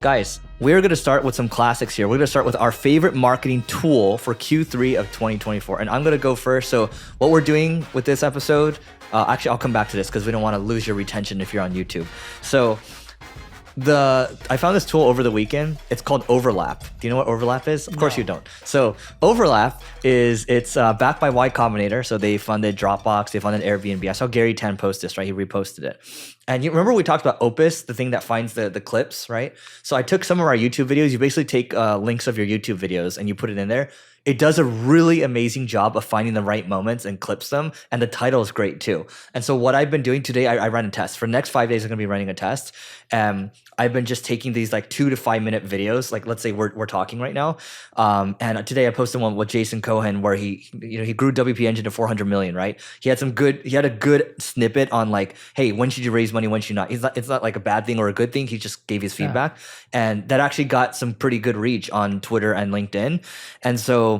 Guys, we're going to start with some classics here. We're going to start with our favorite marketing tool for Q3 of 2024. And I'm going to go first. So what we're doing with this episode, actually, I'll come back to this because we don't want to lose your retention if you're on YouTube. So I found this tool over the weekend. It's called Overlap. Do you know what Overlap is? Of course you don't. So Overlap it's backed by Y Combinator. So they funded Dropbox, they funded Airbnb. I saw Gary Tan post this, right? He reposted it. And you remember we talked about Opus, the thing that finds the clips, right? So I took some of our YouTube videos. You basically take links of your YouTube videos and you put it in there. It does a really amazing job of finding the right moments and clips them. And the title is great too. And so what I've been doing today, I ran a test. For the next 5 days, I'm going to be running a test. I've been just taking these like 2 to 5 minute videos. Like let's say we're talking right now. And today I posted one with 𝗔𝗕𝗢𝗚𝗓 where he grew WP Engine to 400 million, right? He had a good snippet on like, hey, when should you raise money? When should you not? It's not like a bad thing or a good thing. He just gave his feedback. And that actually got some pretty good reach on Twitter and LinkedIn. And so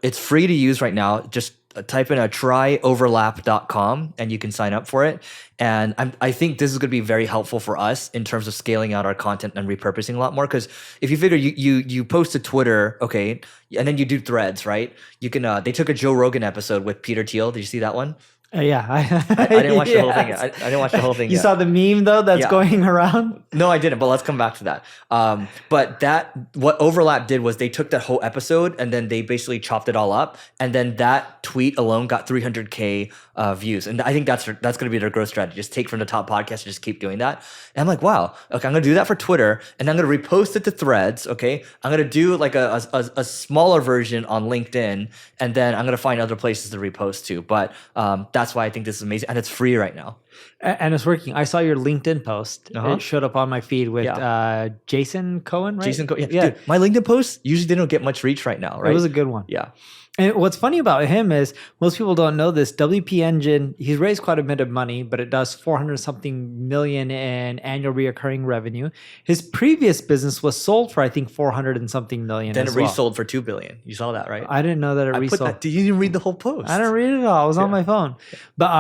it's free to use right now. Just type in tryoverlap.com and you can sign up for it. And I think this is going to be very helpful for us in terms of scaling out our content and repurposing a lot more. Because if you figure you post to Twitter, okay, and then you do threads, right? You can. They took a Joe Rogan episode with Peter Thiel. Did you see that one? Yeah, I didn't watch the whole thing yet. I didn't watch the whole thing You yet. saw the meme though that's going around? No, I didn't, but let's come back to that. But what Overlap did was they took that whole episode and then they basically chopped it all up. And then that tweet alone got 300K views. And I think that's going to be their growth strategy. Just take from the top podcast and just keep doing that. And I'm like, wow, okay, I'm going to do that for Twitter and I'm going to repost it to threads, okay? I'm going to do like a smaller version on LinkedIn and then I'm going to find other places to repost to. But that's why I think this is amazing. And it's free right now. And it's working. I saw your LinkedIn post. It showed up on my feed with Jason Cohen, right? Jason Cohen. Yeah. Dude, my LinkedIn posts usually they don't get much reach right now, right? It was a good one. Yeah. And what's funny about him is most people don't know this. WP Engine, he's raised quite a bit of money, but it does 400 something million in annual reoccurring revenue. His previous business was sold for, I think, 400 and something million. Then it resold for 2 billion. You saw that, right? I didn't know that it resold. Did you even read the whole post? I didn't read it all. I was on my phone. But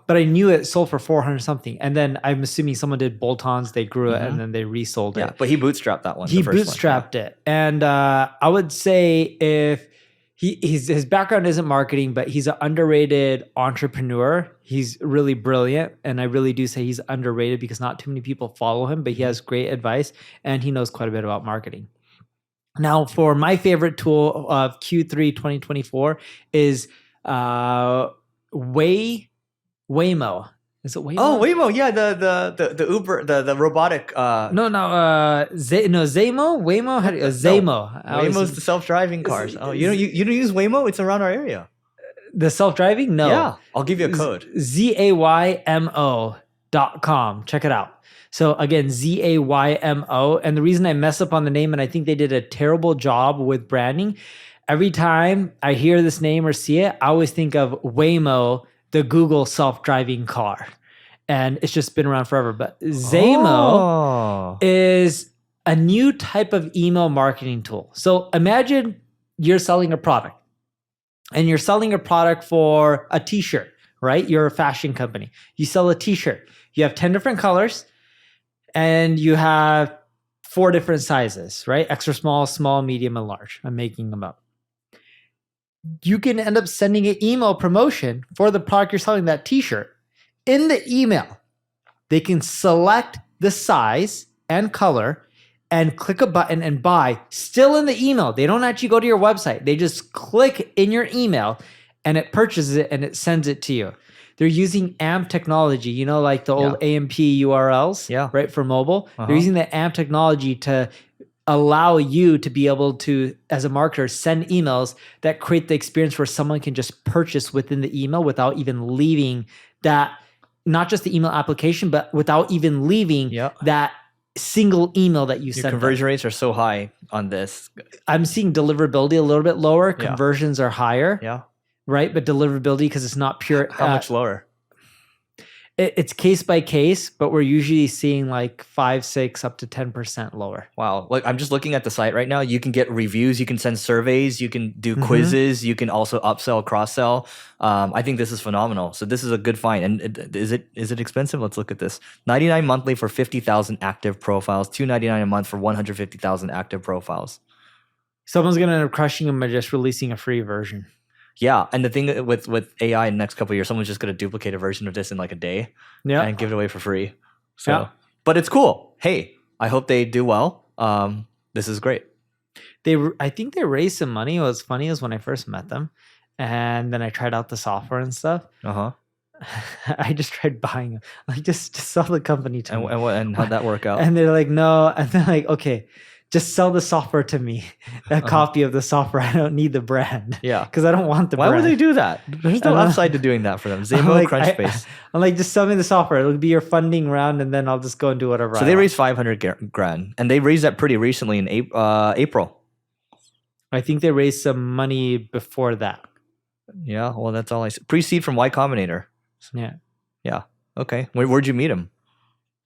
I knew it sold for 400 something. And then I'm assuming someone did bolt-ons, they grew it, and then they resold it. Yeah, but he bootstrapped that one. He bootstrapped it. And I would say if his background isn't marketing, but he's an underrated entrepreneur. He's really brilliant. And I really do say he's underrated because not too many people follow him, but he has great advice and he knows quite a bit about marketing. Now, for my favorite tool of Q3 2024 is Waymo. Is it Waymo? Oh, Waymo, yeah, the Uber, the robotic. 𝗔𝗕𝗢𝗓𝗓. Waymo. Waymo. Waymo's the self-driving cars. Oh, you don't use Waymo? It's around our area. The self-driving? No. Yeah, I'll give you a code. 𝗔𝗕𝗢𝗓𝗧.com. Check it out. So again, 𝗔𝗕𝗢𝗓𝗧. And the reason I mess up on the name, and I think they did a terrible job with branding. Every time I hear this name or see it, I always think of Waymo, the Google self-driving car. And it's just been around forever. But 𝗔𝗕𝗢 is a new type of email marketing tool. So imagine you're selling a product and you're selling a product for a t-shirt, right? You're a fashion company. You sell a t-shirt. You have 10 different colors and you have 4 different sizes, right? Extra small, small, medium, and large. I'm making them up. You can end up sending an email promotion for the product you're selling, that t-shirt. In the email, they can select the size and color and click a button and buy still in the email. They don't actually go to your website. They just click in your email and it purchases it and it sends it to you. They're using AMP technology, like the old AMP URLs, right, for mobile. They're using the AMP technology to allow you to be able to, as a marketer, send emails that create the experience where someone can just purchase within the email without even leaving that, not just the email application, but without even leaving that single email that you sent. Your conversion rates are so high on this. I'm seeing deliverability a little bit lower. Conversions are higher. Yeah. Right? But deliverability, because it's not pure. How much lower? It's case by case, but we're usually seeing like 5, 6, up to 10% lower. Wow. Like I'm just looking at the site right now. You can get reviews, you can send surveys, you can do Mm-hmm. quizzes, you can also upsell, cross-sell. I think this is phenomenal. So this is a good find. And is it expensive? Let's look at this. $99 monthly for 50,000 active profiles, $299 a month for 150,000 active profiles. Someone's going to end up crushing them by just releasing a free version. Yeah, and the thing with AI in the next couple of years, someone's just going to duplicate a version of this in like a day and give it away for free. So, Yeah. But it's cool. Hey, I hope they do well. This is great. I think they raised some money. What was funny is when I first met them, and then I tried out the software and stuff. I just tried buying them. Like just sell the company to me. And how'd that work out? And they're like, no. And they're like, okay, just sell the software to me. A copy of the software. I don't need the brand. Yeah. Because I don't want the Why brand. would they do that? There's no upside to doing that for them. Zamo, like, Crunchbase. I'm like, just sell me the software. It'll be your funding round, and then I'll just go and do whatever. So they raised 500 grand, and they raised that pretty recently in April. I think they raised some money before that. Yeah, well, that's all I see. Pre-seed from Y Combinator. Yeah. Yeah. Okay. Where'd you meet him?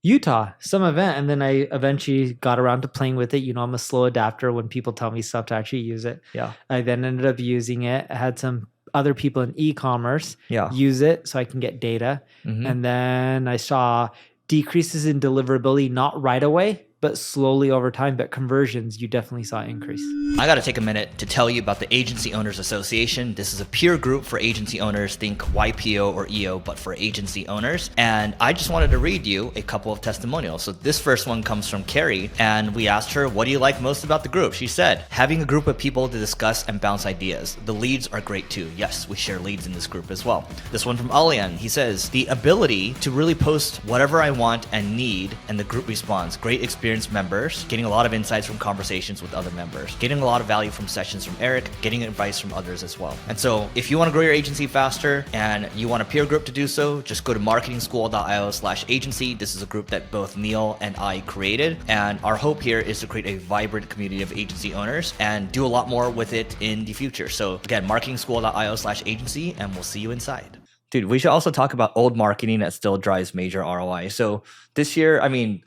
Utah, some event, and then I eventually got around to playing with it. You know, I'm a slow adapter when people tell me stuff to actually use it. Yeah. I then ended up using it. I had some other people in e-commerce use it so I can get data. Mm-hmm. And then I saw decreases in deliverability, not right away, but slowly over time. But conversions, you definitely saw increase. I got to take a minute to tell you about the Agency Owners Association. This is a peer group for agency owners. Think YPO or EO, but for agency owners. And I just wanted to read you a couple of testimonials. So this first one comes from Carrie, and we asked her, what do you like most about the group? She said, having a group of people to discuss and bounce ideas. The leads are great too. Yes, we share leads in this group as well. This one from Alian, he says, the ability to really post whatever I want and need, and the group responds. Great experienced members, getting a lot of insights from conversations with other members, getting a lot of value from sessions from Eric, getting advice from others as well. And so if you want to grow your agency faster and you want a peer group to do so, just go to marketingschool.io/agency. This is a group that both Neil and I created. And our hope here is to create a vibrant community of agency owners and do a lot more with it in the future. So again, marketingschool.io/agency, and we'll see you inside. Dude, we should also talk about old marketing that still drives major ROI. So this year, I mean,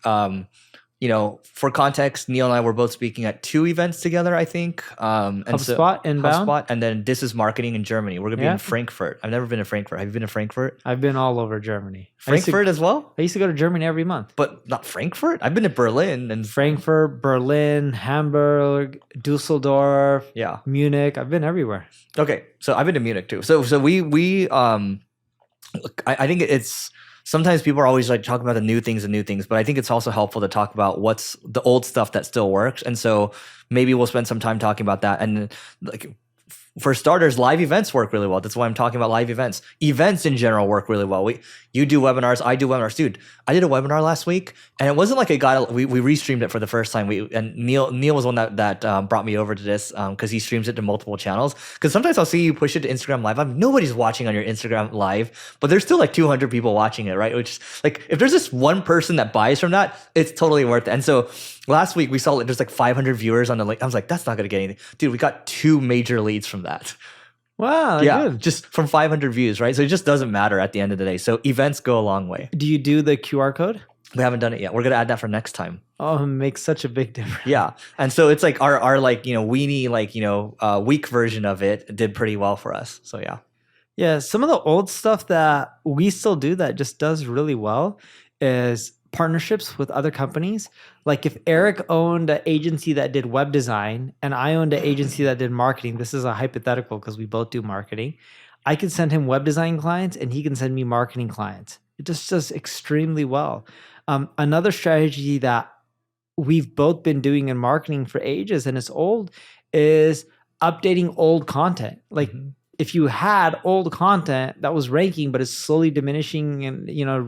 you know, for context, Neil and I were both speaking at 2 events together, I think. And HubSpot, Inbound. HubSpot, and then This is Marketing in Germany. We're going to be in Frankfurt. I've never been to Frankfurt. Have you been to Frankfurt? I've been all over Germany. Frankfurt as well? I used to go to Germany every month. But not Frankfurt? I've been to Berlin. And Frankfurt, Berlin, Hamburg, Dusseldorf, Munich. I've been everywhere. Okay, so I've been to Munich too. So we I think it's... Sometimes people are always like talking about the new things, but I think it's also helpful to talk about what's the old stuff that still works. And so maybe we'll spend some time talking about that. And like, for starters, live events work really well. That's why I'm talking about live events. Events in general work really well. You do webinars, I do webinars. Dude, I did a webinar last week, and it wasn't like we restreamed it for the first time. And Neil was one that brought me over to this because he streams it to multiple channels. Because sometimes I'll see you push it to Instagram Live. Nobody's watching on your Instagram Live, but there's still like 200 people watching it, right? Which is like, if there's just one person that buys from that, it's totally worth it. And so last week we saw there's like 500 viewers on the link. I was like, that's not going to get anything. Dude, we got 2 major leads from that. Wow. Yeah, good. just from 500 views, right? So it just doesn't matter at the end of the day. So events go a long way. Do you do the QR code? We haven't done it yet. We're going to add that for next time. Oh, it makes such a big difference. Yeah. And so it's like our like, you know, weenie, like, you know, weak version of it did pretty well for us. So yeah. Yeah. Some of the old stuff that we still do that just does really well is partnerships with other companies. Like if Eric owned an agency that did web design and I owned an agency that did marketing, this is a hypothetical because we both do marketing. I could send him web design clients and he can send me marketing clients. It just does extremely well. Another strategy that we've both been doing in marketing for ages and it's old is updating old content. Like if you had old content that was ranking, but it's slowly diminishing and, you know,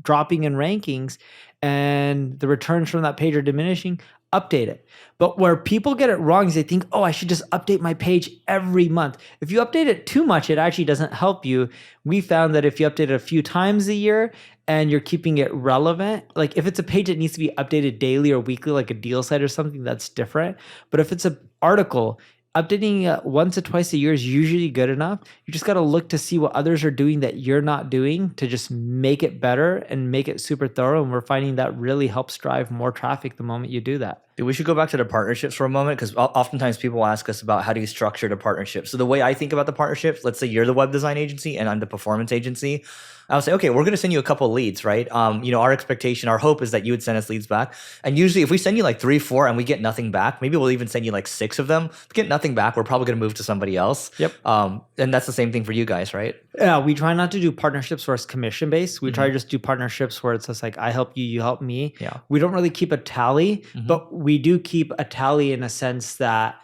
dropping in rankings and the returns from that page are diminishing, update it. But where people get it wrong is they think, oh, I should just update my page every month. If you update it too much, it actually doesn't help you. We found that if you update it a few times a year and you're keeping it relevant, like if it's a page that needs to be updated daily or weekly, like a deal site or something, that's different. But if it's an article, updating once or twice a year is usually good enough. You just got to look to see what others are doing that you're not doing to just make it better and make it super thorough. And we're finding that really helps drive more traffic the moment you do that. Dude, we should go back to the partnerships for a moment, because oftentimes people ask us about how do you structure the partnership. So the way I think about the partnerships, let's say you're the web design agency and I'm the performance agency. I would say, okay, we're going to send you a couple of leads, right? Our expectation, our hope is that you would send us leads back. And usually if we send you like 3, 4 and we get nothing back, maybe we'll even send you like 6 of them. If we get nothing back, we're probably going to move to somebody else. Yep. And that's the same thing for you guys, right? Yeah, we try not to do partnerships where it's commission based. We try to just do partnerships where it's just like, I help you, you help me. Yeah. We don't really keep a tally, but we do keep a tally in a sense that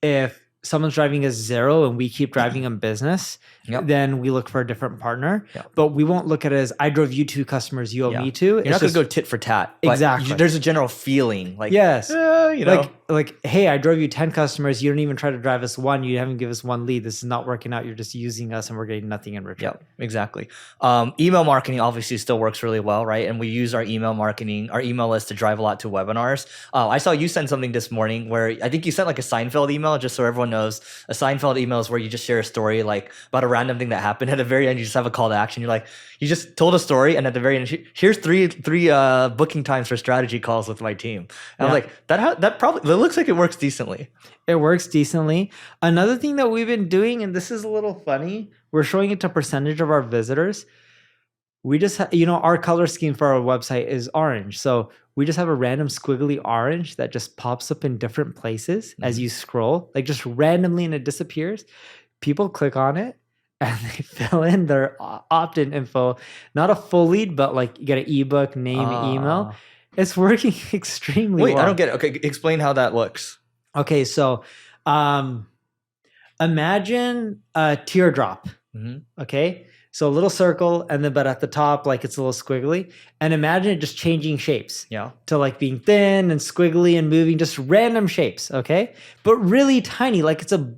if someone's driving us 0 and we keep driving them business, then we look for a different partner. But we won't look at it as I drove you 2 customers, you owe me 2. You're not going to go tit for tat. Exactly. There's a general feeling like, yes, know. Like, hey, I drove you 10 customers. You don't even try to drive us 1. You haven't given us 1 lead. This is not working out. You're just using us and we're getting nothing in return. Yeah, exactly. Email marketing obviously still works really well, right? And we use our email marketing, our email list to drive a lot to webinars. I saw you send something this morning where I think you sent like a Seinfeld email, just so everyone knows. A Seinfeld email is where you just share a story like about a random thing that happened. At the very end, you just have a call to action. You're like, you just told a story, and at the very end, here's three booking times for strategy calls with my team. And I'm like, that looks like it works decently. It works decently. Another thing that we've been doing, and this is a little funny, we're showing it to percentage of our visitors. We just, our color scheme for our website is orange. So we just have a random squiggly orange that just pops up in different places as you scroll, like just randomly, and it disappears. People click on it and they fill in their opt-in info, not a full lead, but like you get an ebook, name, email. It's working extremely well. Wait, I don't get it. Okay, explain how that looks. Okay, so imagine a teardrop. Okay, so a little circle, and then but at the top, like it's a little squiggly. And imagine it just changing shapes. Yeah. To like being thin and squiggly and moving, just random shapes. Okay, but really tiny, like it's a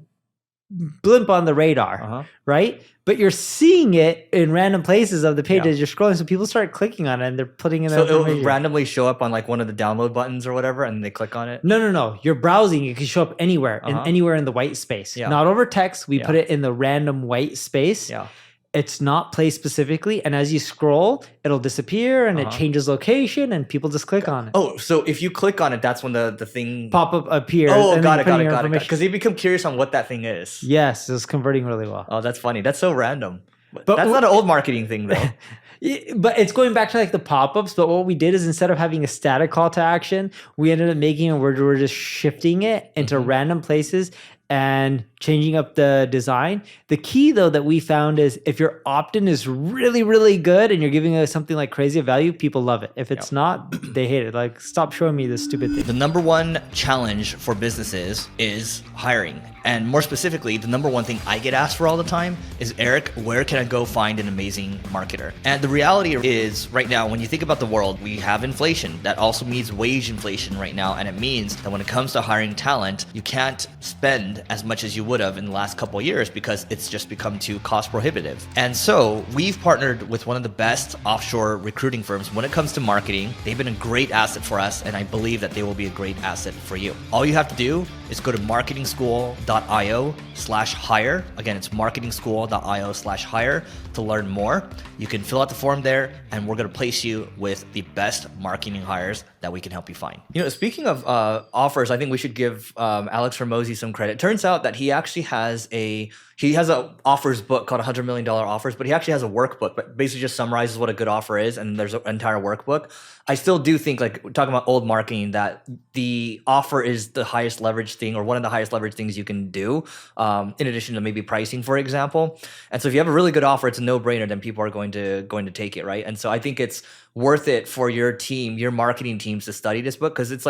blimp on the radar, right? But you're seeing it in random places of the page as you're scrolling. So people start clicking on it and they're putting in. So it'll randomly show up on like one of the download buttons or whatever, and they click on it. No. You're browsing. It can show up anywhere, anywhere in the white space. Yeah. Not over text. We put it in the random white space. Yeah. It's not placed specifically, and as you scroll, it'll disappear and it changes location, and people just click on it. Oh, so if you click on it, that's when the thing pop-up appears. Oh, got it. Because they become curious on what that thing is. Yes, it's converting really well. Oh, that's funny. That's so random. But that's not an old marketing thing, though. But it's going back to like the pop-ups. But what we did is instead of having a static call to action, we ended up making it where we're just shifting it into random places and changing up the design. The key though that we found is if your opt-in is really, really good and you're giving us something like crazy value, people love it. If it's not, they hate it. Like, stop showing me this stupid thing. The number one challenge for businesses is hiring. And more specifically, the number one thing I get asked for all the time is, Eric, where can I go find an amazing marketer? And the reality is right now, when you think about the world, we have inflation. That also means wage inflation right now. And it means that when it comes to hiring talent, you can't spend as much as you would have in the last couple of years because it's just become too cost prohibitive. And so we've partnered with one of the best offshore recruiting firms when it comes to marketing. They've been a great asset for us, and I believe that they will be a great asset for you. All you have to do is go to marketingschool.io/hire. Again, it's marketingschool.io/hire to learn more. You can fill out the form there, and we're going to place you with the best marketing hires that we can help you find. Speaking of offers, I think we should give Alex Hormozi some credit. Turns out that he actually has a offers book called $100 Million Offers, but he actually has a workbook that basically just summarizes what a good offer is, and there's an entire workbook. I still do think, like talking about old marketing, that the offer is the highest leverage thing, or one of the highest leverage things you can do, in addition to maybe pricing, for example. And so if you have a really good offer, it's a no-brainer, then people are going to take it, right? And so I think it's worth it for your team, your marketing teams, to study this book, because it's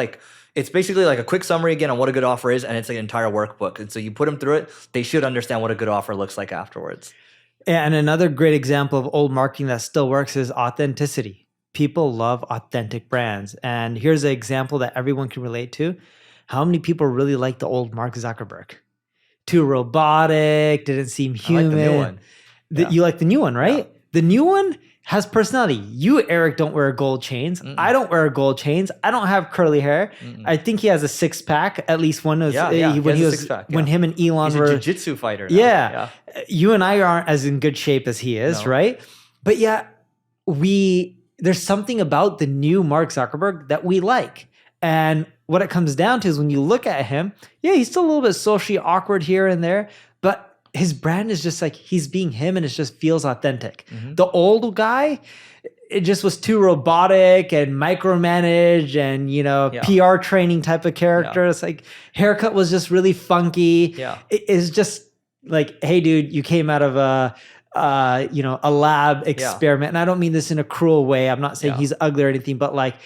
basically like a quick summary again on what a good offer is, and it's like an entire workbook. And so you put them through it, they should understand what a good offer looks like afterwards. And another great example of old marketing that still works is authenticity. People love authentic brands. And here's an example that everyone can relate to. How many people really like the old Mark Zuckerberg? Too robotic, didn't seem human. I like the new one. You like the new one, right? Yeah. The new one has personality. You, Eric, don't wear gold chains. I don't wear gold chains. I don't have curly hair. I think he has a six pack. At least one was when him and Elon He's were a jiu-jitsu fighter now. Yeah. You and I aren't as in good shape as he is, right? But yeah, there's something about the new Mark Zuckerberg that we like. And what it comes down to is when you look at him, yeah, he's still a little bit socially awkward here and there, but his brand is just like he's being him and it just feels authentic. The old guy, it just was too robotic and micromanaged and, PR training type of character. It's like haircut was just really funky. It is just like, hey, dude, you came out of a lab experiment. And I don't mean this in a cruel way. I'm not saying he's ugly or anything, but like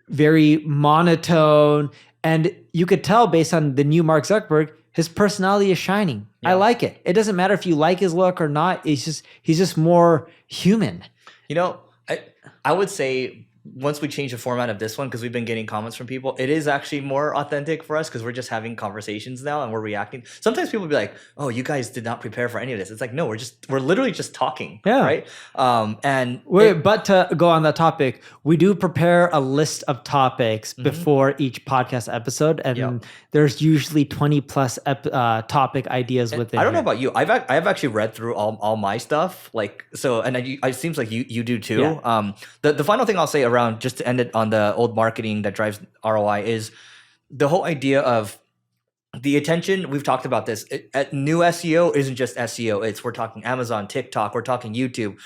very monotone. And you could tell based on the new Mark Zuckerberg, his personality is shining. I like it. It doesn't matter if you like his look or not. He's just more human. I would say once we change the format of this one, because we've been getting comments from people, it is actually more authentic for us because we're just having conversations now and we're reacting. Sometimes people be like, "Oh, you guys did not prepare for any of this." It's like, no, we're literally just talking, right? But to go on that topic, we do prepare a list of topics before each podcast episode, and there's usually 20 plus topic ideas within. I don't know about you. I've actually read through all my stuff, it seems like you do too. The final thing I'll say around, just to end it on the old marketing that drives ROI, is the whole idea of the attention. We've talked about this. New SEO isn't just SEO. We're talking Amazon, TikTok, we're talking YouTube.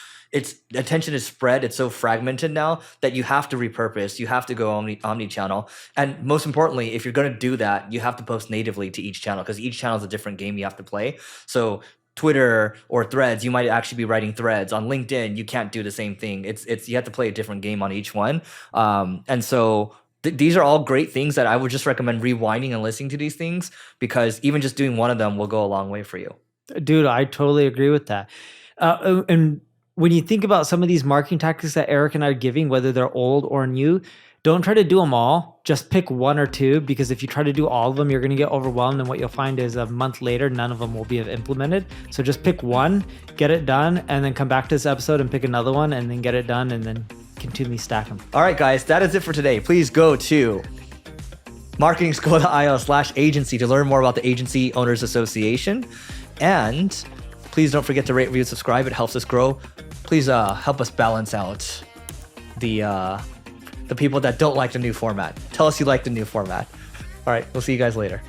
Attention is spread. It's so fragmented now that you have to repurpose. You have to go omni-channel. And most importantly, if you're going to do that, you have to post natively to each channel because each channel is a different game you have to play. So Twitter or Threads, you might actually be writing threads. On LinkedIn, you can't do the same thing. You have to play a different game on each one. And so these are all great things that I would just recommend rewinding and listening to these things, because even just doing one of them will go a long way for you. Dude, I totally agree with that. And when you think about some of these marketing tactics that Eric and I are giving, whether they're old or new, don't try to do them all. Just pick one or two, because if you try to do all of them, you're going to get overwhelmed. And what you'll find is a month later, none of them will be implemented. So just pick one, get it done, and then come back to this episode and pick another one and then get it done and then continually stack them. All right, guys, that is it for today. Please go to marketingschool.io/agency to learn more about the Agency Owners Association. And please don't forget to rate, review, and subscribe. It helps us grow. Please help us balance out the people that don't like the new format. Tell us you like the new format. All right, we'll see you guys later.